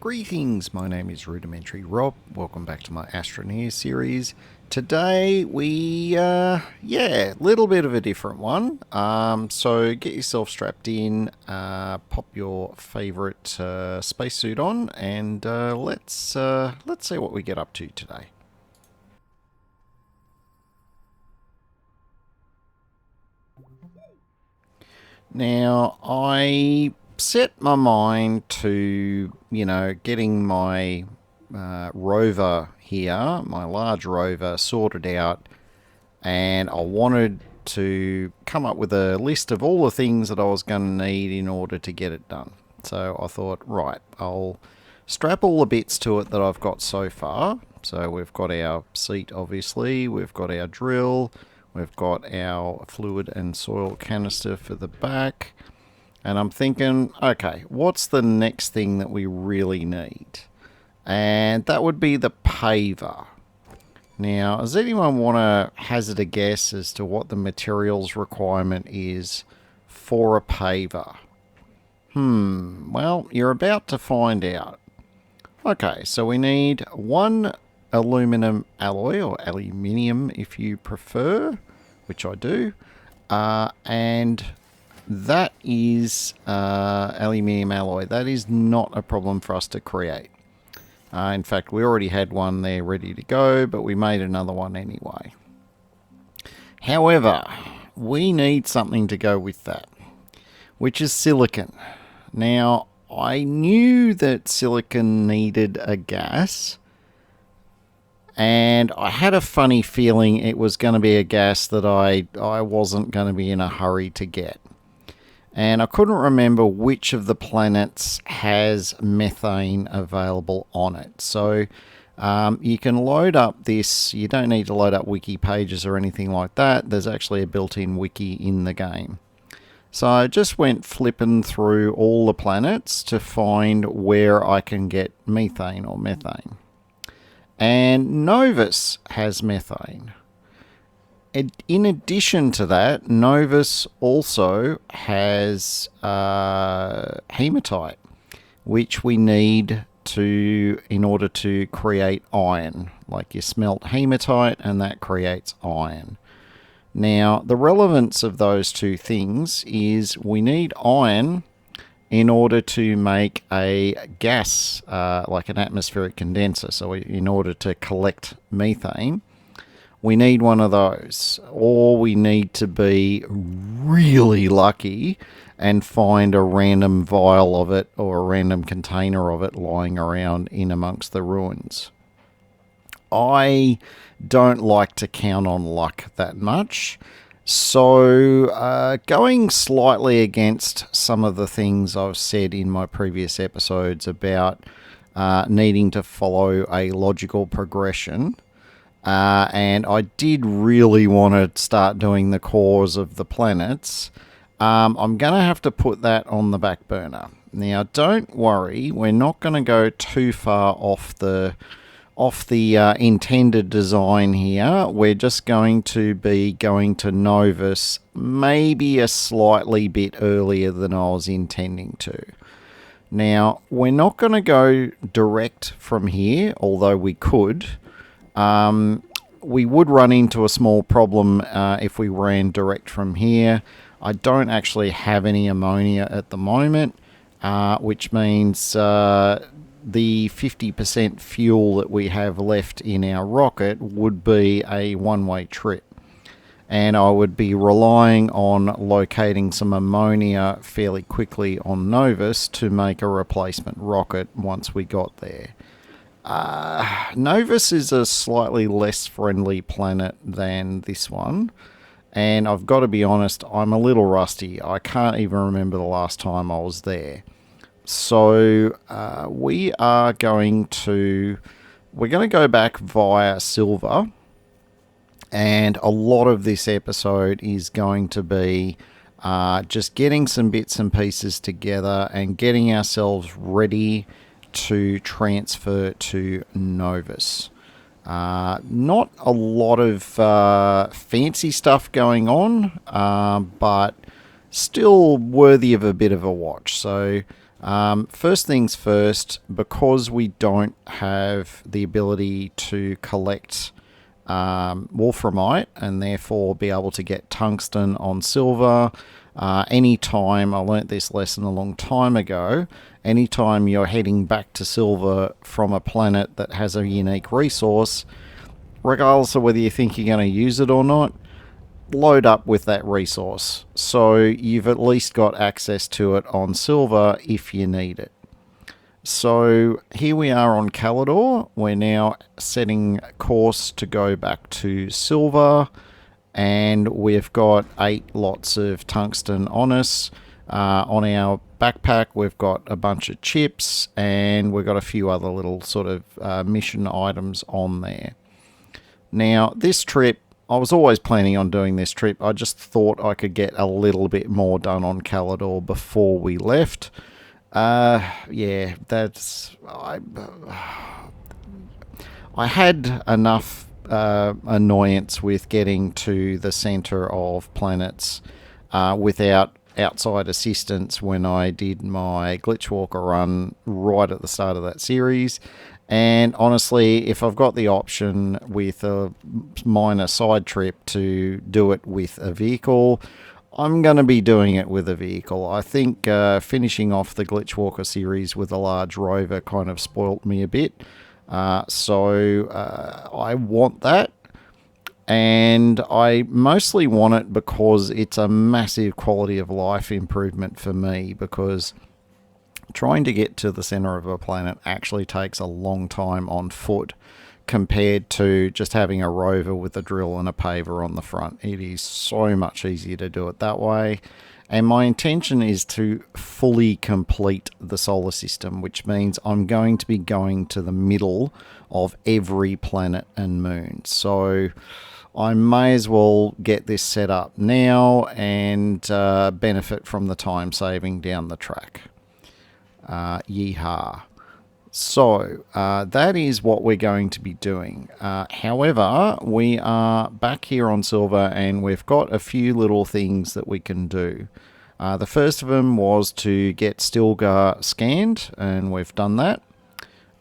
Greetings, my name is Rudimentary Rob. Welcome back to my Astroneer series. Today little bit of a different one. So get yourself strapped in, pop your favourite spacesuit on, and let's see what we get up to today. Now, I set my mind to, getting my rover here, my large rover, sorted out, and I wanted to come up with a list of all the things that I was going to need in order to get it done. So I thought, right, I'll strap all the bits to it that I've got so far. So we've got our seat, obviously, we've got our drill, we've got our fluid and soil canister for the back. And I'm thinking, okay, what's the next thing that we really need? And that would be the paver. Now, does anyone want to hazard a guess as to what the materials requirement is for a paver? Well, you're about to find out. Okay, so we need one aluminum alloy, or aluminium if you prefer, which I do, and that is aluminium alloy. That is not a problem for us to create. In fact, we already had one there ready to go, but we made another one anyway. However, we need something to go with that, which is silicon. Now, I knew that silicon needed a gas, and I had a funny feeling it was going to be a gas that I wasn't going to be in a hurry to get. And I couldn't remember which of the planets has methane available on it. So you can load up this. You don't need to load up wiki pages or anything like that. There's actually a built-in wiki in the game. So I just went flipping through all the planets to find where I can get methane or methane. And Novus has methane. In addition to that, Novus also has hematite, which we need in order to create iron. Like you smelt hematite and that creates iron. Now, the relevance of those two things is we need iron in order to make a gas, like an atmospheric condenser. So in order to collect methane, we need one of those, or we need to be really lucky and find a random vial of it or a random container of it lying around in amongst the ruins. I don't like to count on luck that much, so going slightly against some of the things I've said in my previous episodes about needing to follow a logical progression. And I did really want to start doing the cores of the planets. I'm going to have to put that on the back burner. Now, don't worry, we're not going to go too far off the intended design here. We're just going to be going to Novus maybe a slightly bit earlier than I was intending to. Now, we're not going to go direct from here, although we could. We would run into a small problem if we ran direct from here. I don't actually have any ammonia at the moment, which means the 50% fuel that we have left in our rocket would be a one-way trip. And I would be relying on locating some ammonia fairly quickly on Novus to make a replacement rocket once we got there. Novus is a slightly less friendly planet than this one, and I've got to be honest, I'm a little rusty. I can't even remember the last time I was there. So we're going to go back via Silver, and a lot of this episode is going to be just getting some bits and pieces together and getting ourselves ready to transfer to Novus. Not a lot of fancy stuff going on, but still worthy of a bit of a watch. So First things first, because we don't have the ability to collect wolframite and therefore be able to get tungsten on silver, anytime, I learnt this lesson a long time ago, anytime you're heading back to silver from a planet that has a unique resource, regardless of whether you think you're going to use it or not, load up with that resource. So you've at least got access to it on silver if you need it. So here we are on Calidor. We're now setting course to go back to silver, and we've got 8 lots of tungsten on us. On our backpack, we've got a bunch of chips, and we've got a few other little sort of mission items on there. Now, this trip, I was always planning on doing this trip. I just thought I could get a little bit more done on Calidor before we left. Yeah, that's... I had enough annoyance with getting to the center of planets without outside assistance when I did my Glitchwalker run right at the start of that series. And honestly, if I've got the option with a minor side trip to do it with a vehicle, I'm going to be doing it with a vehicle. I think finishing off the Glitchwalker series with a large rover kind of spoilt me a bit. So I want that. And I mostly want it because it's a massive quality of life improvement for me, because trying to get to the center of a planet actually takes a long time on foot compared to just having a rover with a drill and a paver on the front. It is so much easier to do it that way. And my intention is to fully complete the solar system, which means I'm going to be going to the middle of every planet and moon. So I may as well get this set up now and benefit from the time saving down the track. Yeehaw. So that is what we're going to be doing. However, we are back here on silver and we've got a few little things that we can do. The first of them was to get Stilgar scanned, and we've done that.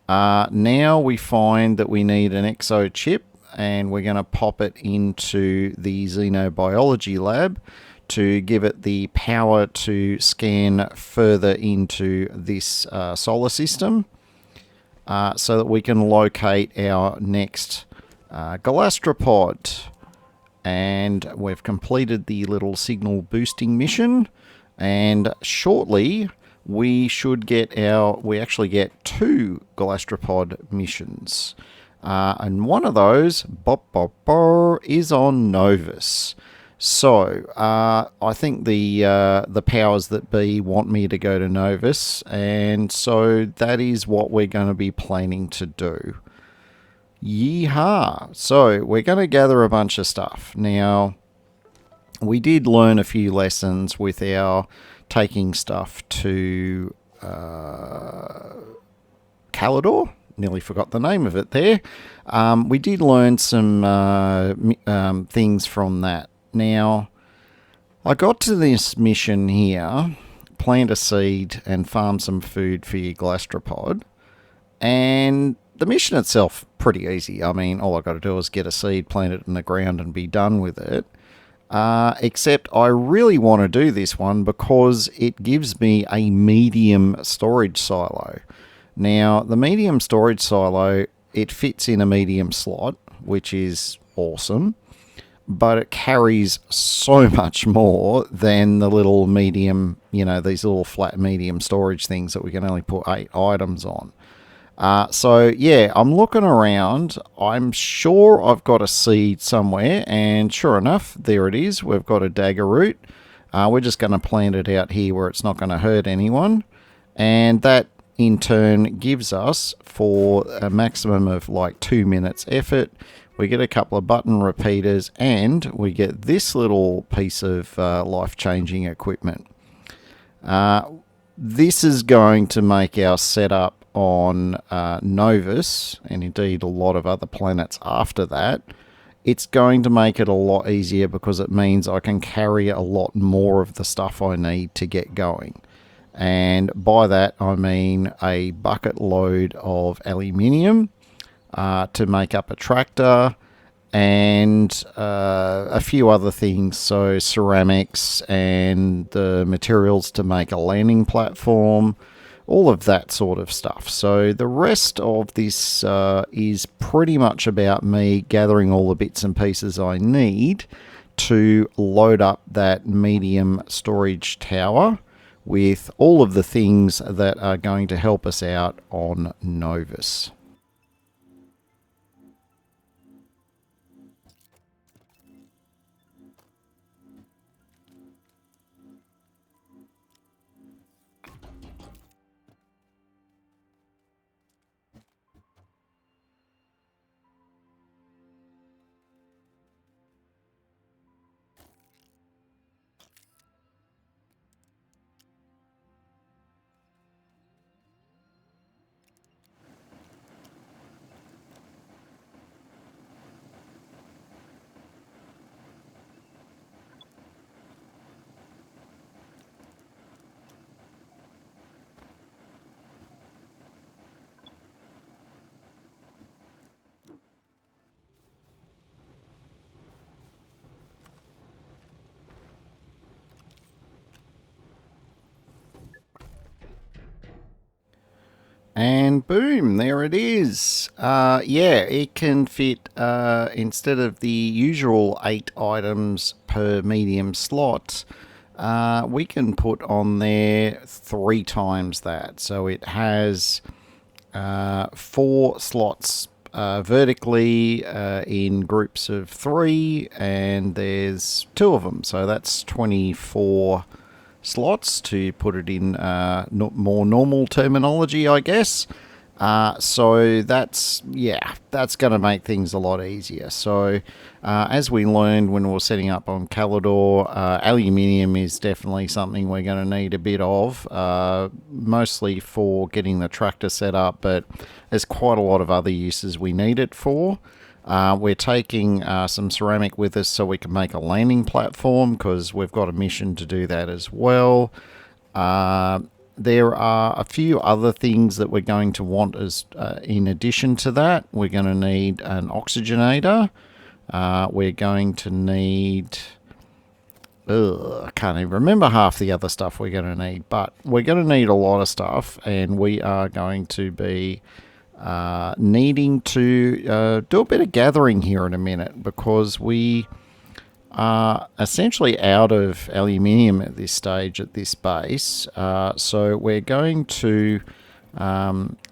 Now we find that we need an exo chip, and we're going to pop it into the xenobiology lab to give it the power to scan further into this solar system, so that we can locate our next galastropod. And we've completed the little signal boosting mission, and shortly we should get we actually get 2 galastropod missions. And one of those is on Novus. So I think the powers that be want me to go to Novus, and so that is what we're going to be planning to do. Yeehaw! So we're going to gather a bunch of stuff. Now, we did learn a few lessons with our taking stuff to Calidor. Nearly forgot the name of it there. We did learn some things from that. Now, I got to this mission here, plant a seed and farm some food for your galastropod, and the mission itself pretty easy. I mean, all I got to do is get a seed, plant it in the ground, and be done with it. Except I really want to do this one because it gives me a medium storage silo. Now, the medium storage silo, it fits in a medium slot, which is awesome, but it carries so much more than the little medium, these little flat medium storage things that we can only put 8 items on. So yeah, I'm looking around. I'm sure I've got a seed somewhere, and sure enough, there it is. We've got a dagger root. We're just going to plant it out here where it's not going to hurt anyone, and that in turn gives us, for a maximum of like 2 minutes effort, we get a couple of button repeaters, and we get this little piece of life-changing equipment. This is going to make our setup on Novus, and indeed a lot of other planets after that, it's going to make it a lot easier because it means I can carry a lot more of the stuff I need to get going. And by that I mean a bucket load of aluminium to make up a tractor, and a few other things, so ceramics and the materials to make a landing platform, all of that sort of stuff. So the rest of this is pretty much about me gathering all the bits and pieces I need to load up that medium storage tower with all of the things that are going to help us out on Novus. And boom, there it is. Yeah, it can fit, instead of the usual 8 items per medium slot, we can put on there 3 times that. So it has 4 slots vertically in groups of 3, and there's 2 of them. So that's 24 slots, to put it in more normal terminology, I guess. So that's going to make things a lot easier. So as we learned when we were setting up on Calidor, aluminium is definitely something we're going to need a bit of, mostly for getting the tractor set up, but there's quite a lot of other uses we need it for. We're taking some ceramic with us so we can make a landing platform, because we've got a mission to do that as well. There are a few other things that we're going to want as in addition to that. We're going to need an oxygenator. We're going to need... I can't even remember half the other stuff we're going to need, but we're going to need a lot of stuff, and we are going to be needing to do a bit of gathering here in a minute, because we are essentially out of aluminium at this stage, at this base. So we're going to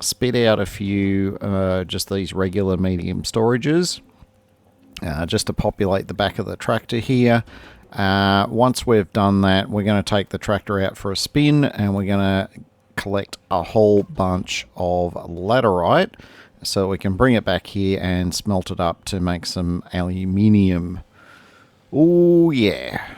spit out a few just these regular medium storages, just to populate the back of the tractor here. Once we've done that, we're going to take the tractor out for a spin, and we're going to collect a whole bunch of laterite so we can bring it back here and smelt it up to make some aluminium. Oh yeah.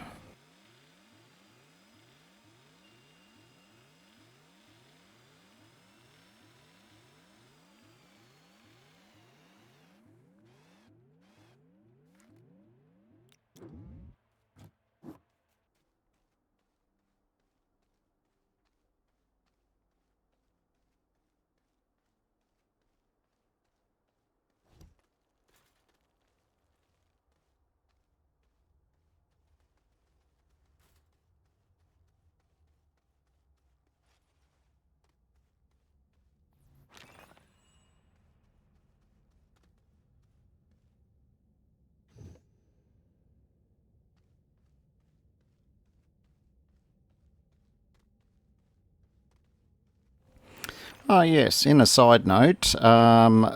Ah, yes, in a side note,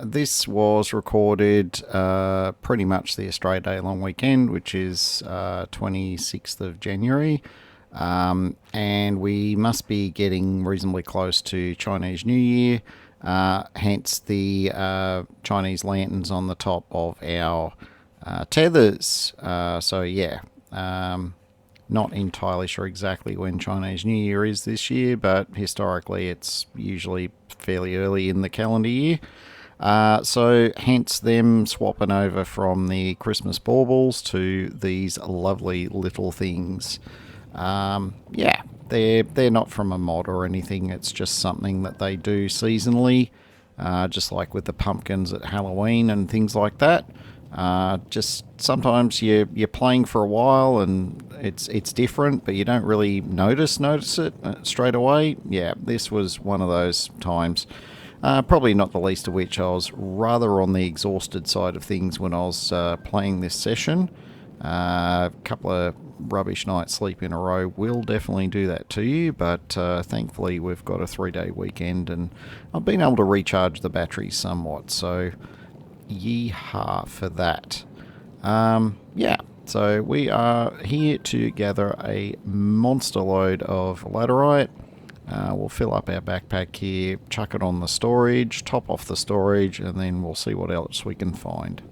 this was recorded pretty much the Australia Day long weekend, which is 26th of January. And we must be getting reasonably close to Chinese New Year, hence the Chinese lanterns on the top of our tethers. So, yeah. Not entirely sure exactly when Chinese New Year is this year, but historically it's usually fairly early in the calendar year. So hence them swapping over from the Christmas baubles to these lovely little things. Yeah, they're not from a mod or anything. It's just something that they do seasonally, just like with the pumpkins at Halloween and things like that. Just sometimes you're playing for a while and it's different, but you don't really notice it straight away. Yeah, this was one of those times. Probably not the least of which I was rather on the exhausted side of things when I was playing this session. A couple of rubbish nights sleep in a row will definitely do that to you, but thankfully we've got a 3-day weekend and I've been able to recharge the batteries somewhat, so yeehaw for that. Yeah, so we are here to gather a monster load of laterite. We'll fill up our backpack here, chuck it on the storage, top off the storage, and then we'll see what else we can find.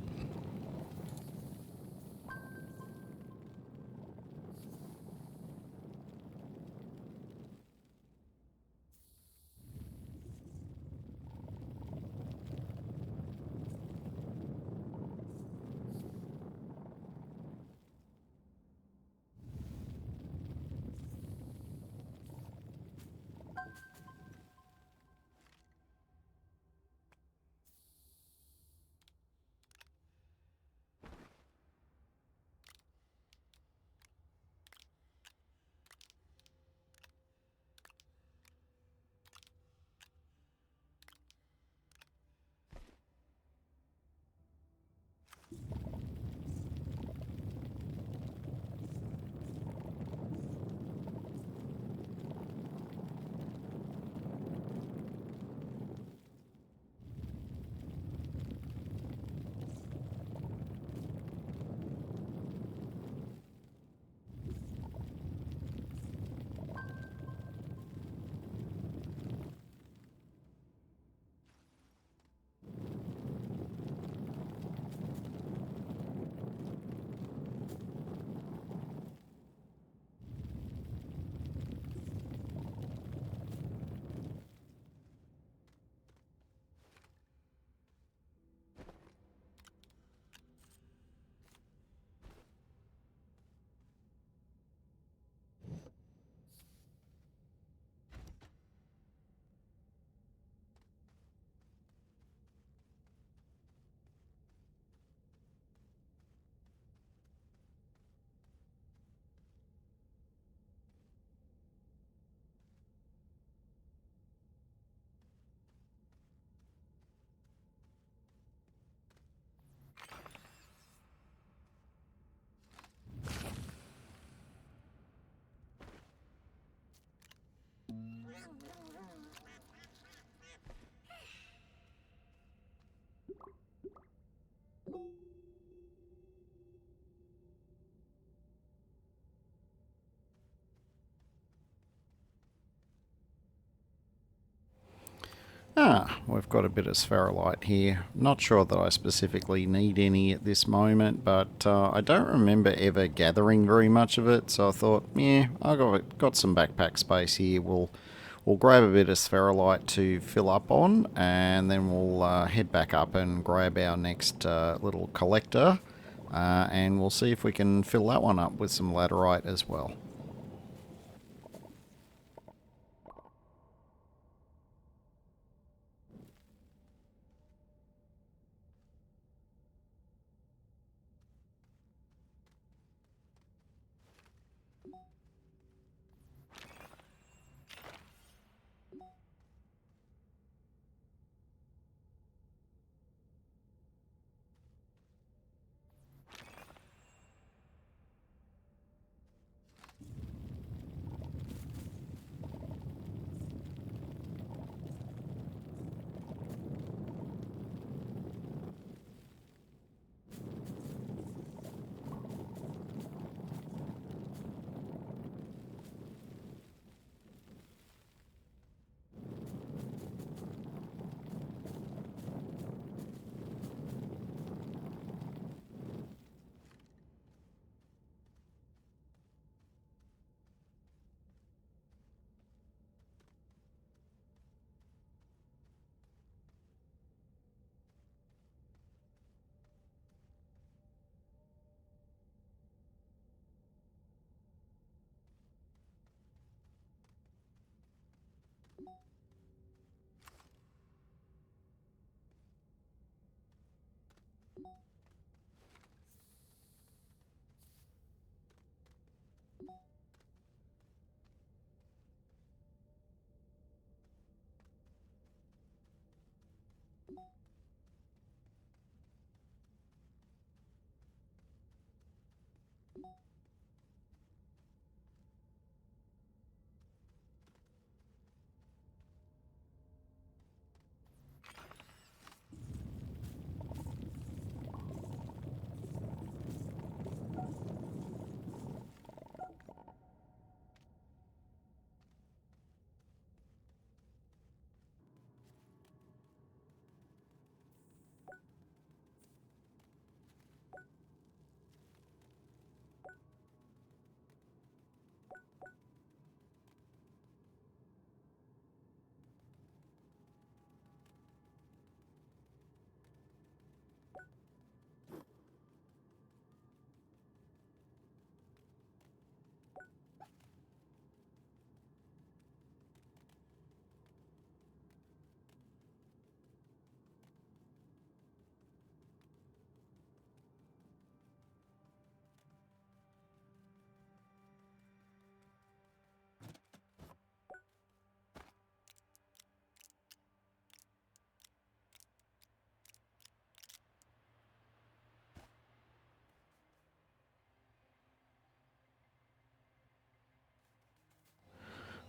We've got a bit of spherolite here. Not sure that I specifically need any at this moment, but I don't remember ever gathering very much of it, so I thought, yeah, I've got some backpack space here. We'll grab a bit of spherolite to fill up on, and then we'll head back up and grab our next little collector, and we'll see if we can fill that one up with some laterite as well.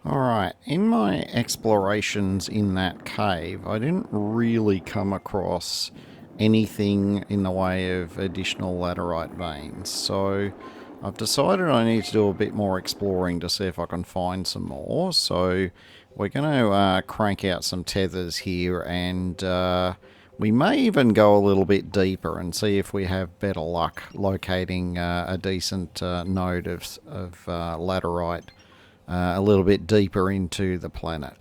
Alright, in my explorations in that cave, I didn't really come across anything in the way of additional laterite veins, so I've decided I need to do a bit more exploring to see if I can find some more. So we're going to crank out some tethers here, and we may even go a little bit deeper and see if we have better luck locating a decent node of laterite a little bit deeper into the planet.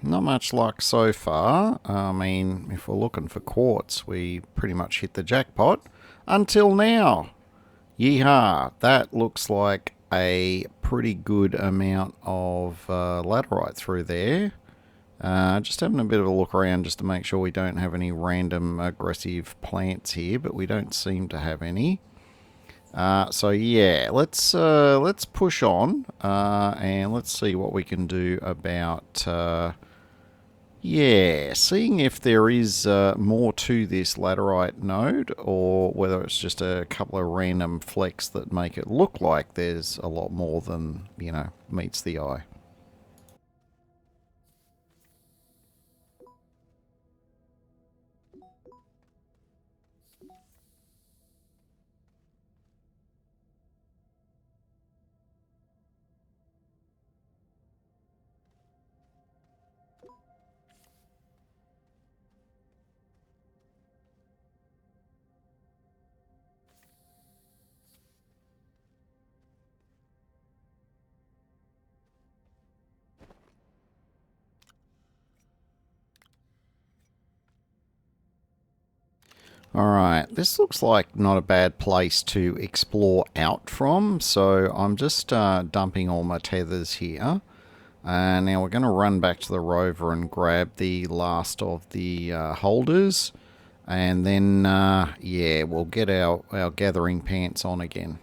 Not much luck so far. I mean, if we're looking for quartz, we pretty much hit the jackpot. Until now. Yeehaw. That looks like a pretty good amount of laterite through there. Just having a bit of a look around just to make sure we don't have any random aggressive plants here, but we don't seem to have any. So yeah, let's push on and let's see what we can do about yeah, seeing if there is more to this laterite node, or whether it's just a couple of random flecks that make it look like there's a lot more than, you know, meets the eye. Alright, this looks like not a bad place to explore out from, so I'm just dumping all my tethers here. Now we're going to run back to the rover and grab the last of the holders, and then, yeah, we'll get our gathering pants on again.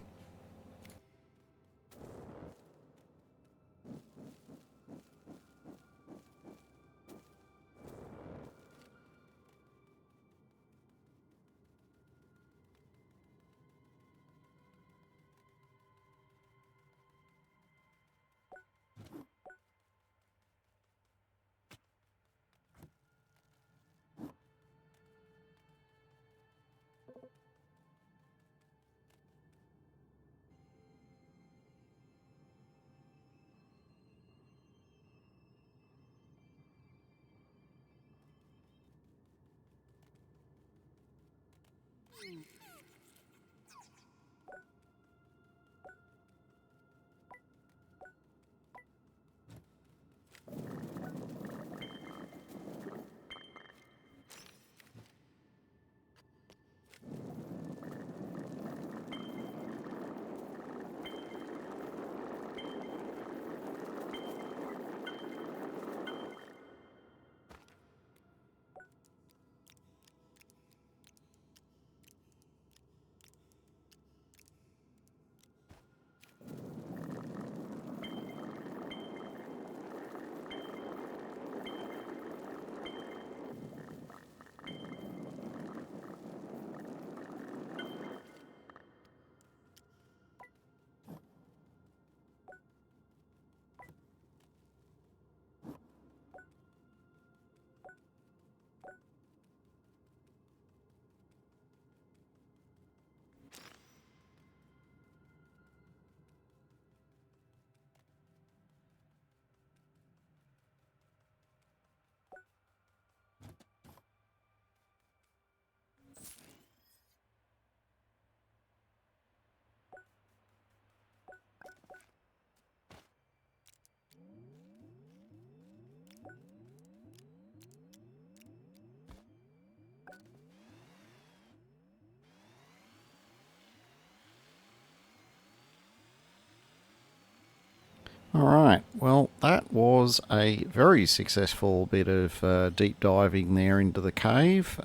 Alright, well, that was a very successful bit of deep diving there into the cave.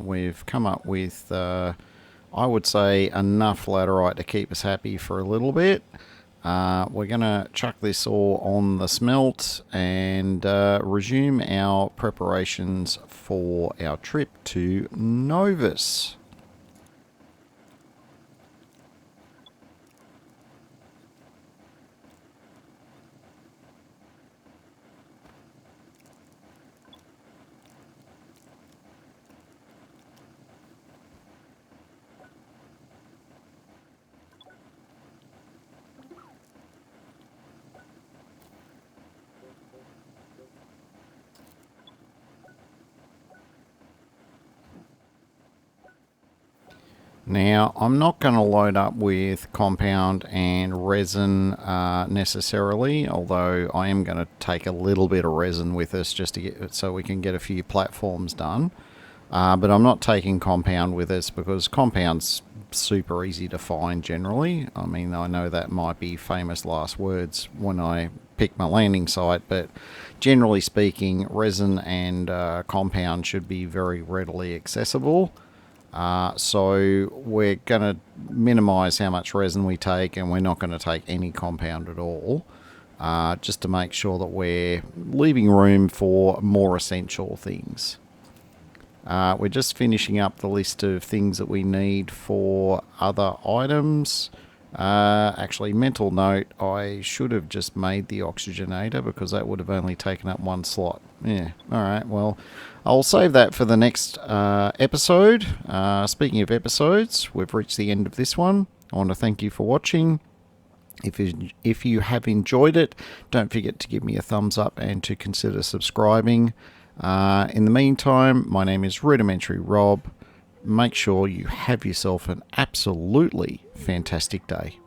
We've come up with, I would say, enough laterite to keep us happy for a little bit. We're going to chuck this all on the smelt and resume our preparations for our trip to Novus. Now, I'm not going to load up with compound and resin necessarily, although I am going to take a little bit of resin with us just to get so we can get a few platforms done. But I'm not taking compound with us because compound's super easy to find generally. I mean, I know that might be famous last words when I pick my landing site, but generally speaking, resin and compound should be very readily accessible. So we're going to minimize how much resin we take, and we're not going to take any compound at all, just to make sure that we're leaving room for more essential things. We're just finishing up the list of things that we need for other items. Actually, mental note, I should have just made the oxygenator because that would have only taken up one slot. Yeah, alright, well, I'll save that for the next episode. Speaking of episodes, we've reached the end of this one. I want to thank you for watching. If you have enjoyed it, don't forget to give me a thumbs up and to consider subscribing. In the meantime, my name is Rudimentary Rob. Make sure you have yourself an absolutely fantastic day.